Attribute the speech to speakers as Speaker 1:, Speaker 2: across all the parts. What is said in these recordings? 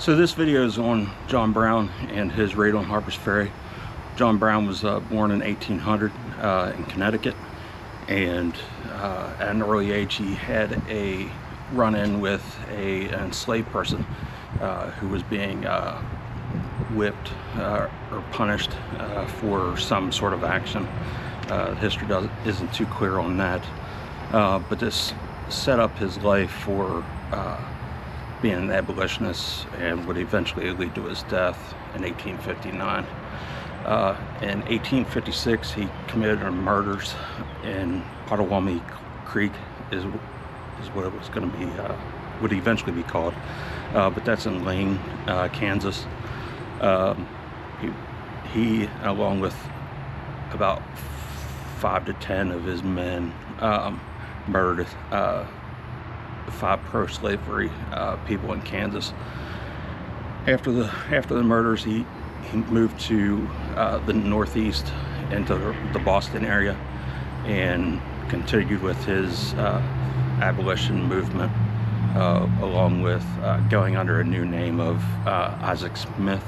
Speaker 1: So this video is on John Brown and his raid on Harper's Ferry. John Brown was born in 1800 in Connecticut, and at an early age he had a run-in with an enslaved person who was being whipped or punished for some sort of action. History isn't too clear on that, but this set up his life for being an abolitionist and would eventually lead to his death in 1859. In 1856, he committed murders in Potawatomi Creek, is what it was going to be, would eventually be called, but that's in Lane, Kansas. He, along with about 5 to 10 of his men, murdered 5 pro-slavery people in Kansas. After the murders, he moved to the Northeast into the Boston area and continued with his abolition movement, along with going under a new name of Isaac Smith.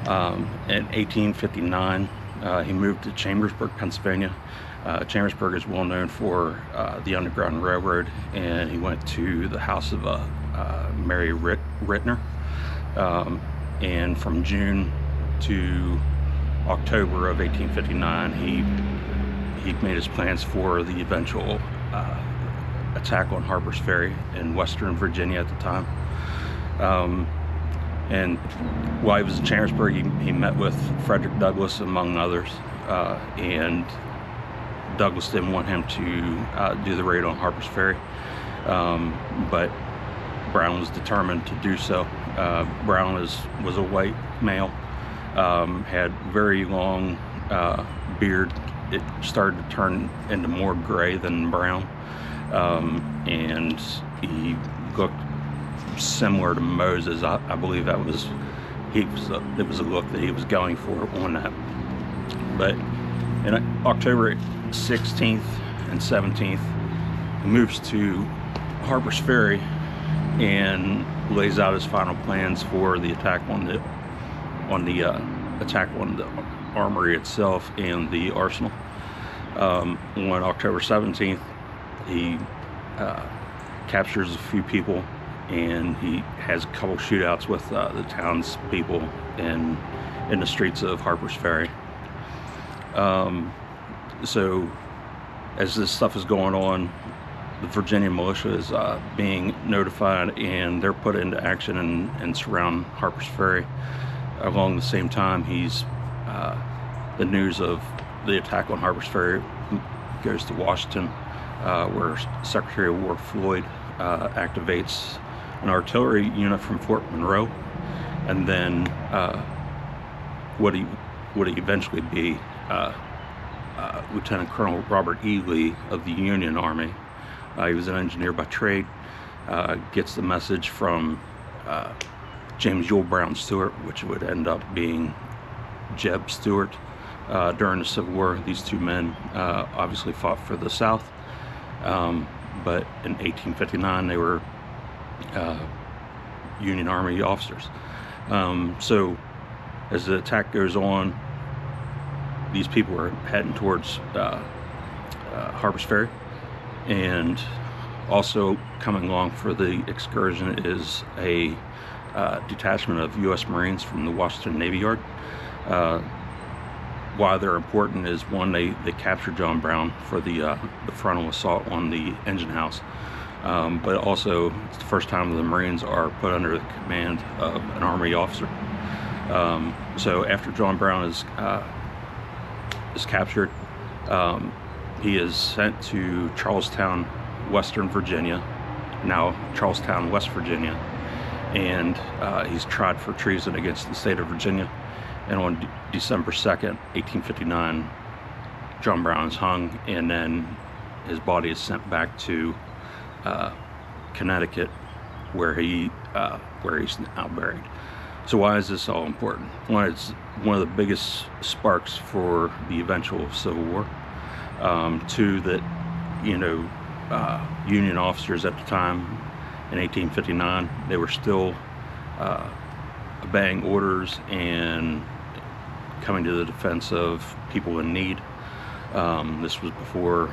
Speaker 1: In 1859, he moved to Chambersburg, Pennsylvania. Chambersburg is well known for the Underground Railroad, and he went to the house of Mary Rittner. And from June to October of 1859, he made his plans for the eventual attack on Harper's Ferry in Western Virginia at the time. And while he was in Chambersburg, he met with Frederick Douglass, among others, and Douglass didn't want him to do the raid on Harper's Ferry, but Brown was determined to do so. Brown was a white male, had very long beard. It started to turn into more gray than brown, and he looked similar to Moses. I believe it was a look that he was going for on that. But in October 16th and 17th, he moves to Harper's Ferry and lays out his final plans for the attack on the armory itself and the arsenal. On October 17th, he captures a few people, and he has a couple shootouts with the townspeople in the streets of Harper's Ferry. So as this stuff is going on, the Virginia militia is being notified, and they're put into action and surround Harper's Ferry. Along the same time, the news of the attack on Harper's Ferry goes to Washington, where Secretary of War Floyd activates an artillery unit from Fort Monroe, and then what would eventually be Lieutenant Colonel Robert E. Lee of the Union Army. He was an engineer by trade, gets the message from James Yule Brown Stewart, which would end up being Jeb Stuart during the Civil War. These two men obviously fought for the South, but in 1859 they were Union Army officers. So as the attack goes on, these people are heading towards Harper's Ferry, and also coming along for the excursion is a detachment of U.S. Marines from the Washington Navy Yard. Why they're important is, one, they captured John Brown for the frontal assault on the engine house, but also it's the first time the Marines are put under the command of an Army officer. So after John Brown is captured, he is sent to Charlestown, Western Virginia, now Charlestown, West Virginia, and he's tried for treason against the state of Virginia. And on December 2nd, 1859, John Brown is hung, and then his body is sent back to Connecticut, where he's now buried. So why is this all important? One, it's one of the biggest sparks for the eventual Civil War. Two, that Union officers at the time in 1859, they were still obeying orders and coming to the defense of people in need. This was before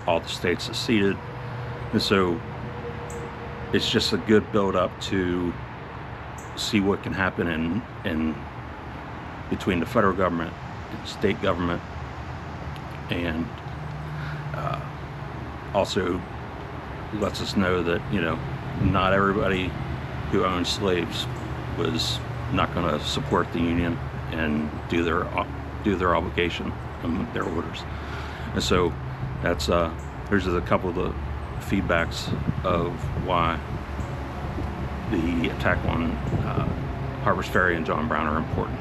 Speaker 1: all the states seceded, and so it's just a good build-up to see what can happen in between the federal government and state government, and also lets us know that, you know, not everybody who owned slaves was not going to support the Union and do their obligation and their orders. And so that's there's a couple of the feedbacks of why the attack on Harper's Ferry and John Brown are important.